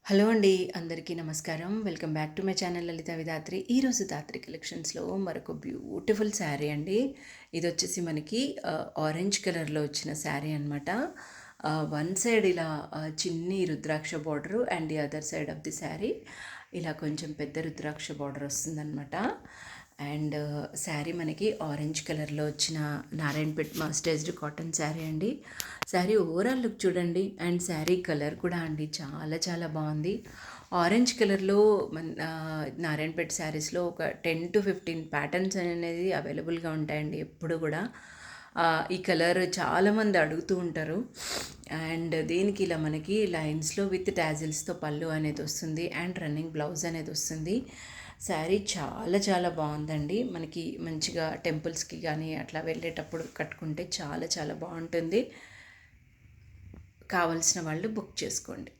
Hello అండి. అందరికీ నమస్కారం. Welcome back to my channel Lalitha Vidhatri. ఈరోజు ధాత్రి కలెక్షన్స్‌లో మరొక బ్యూటిఫుల్ శారీ అండి. ఇదొచ్చేసి మనకి ఆరెంజ్ కలర్‌లో వచ్చిన శారీ అనమాట. వన్ సైడ్ ఇలా చిన్ని రుద్రాక్ష border and the other side of the sari ఇలా కొంచెం పెద్ద రుద్రాక్ష బార్డర్ వస్తుందనమాట. అండ్ శారీ మనకి ఆరెంజ్ కలర్లో వచ్చిన నారాయణపేట్ మస్టైజ్డ్ కాటన్ శారీ అండి. శారీ ఓవరాల్ లుక్ చూడండి అండ్ శారీ కలర్ కూడా అండి చాలా చాలా బాగుంది. ఆరెంజ్ కలర్లో నారాయణపేట్ శారీస్లో ఒక 10 to 15 ప్యాటర్న్స్ అనేది అవైలబుల్గా ఉంటాయండి ఎప్పుడు కూడా. ఈ కలర్ చాలామంది అడుగుతూ ఉంటారు. అండ్ దీనికి ఇలా మనకి లైన్స్లో విత్ టాజిల్స్తో పళ్ళు అనేది వస్తుంది అండ్ రన్నింగ్ బ్లౌజ్ అనేది వస్తుంది. శారీ చాలా చాలా బాగుందండి. మనకి మంచిగా టెంపుల్స్కి కానీ అట్లా వెళ్ళేటప్పుడు కట్టుకుంటే చాలా చాలా బాగుంటుంది. కావలసిన వాళ్ళు బుక్ చేసుకోండి.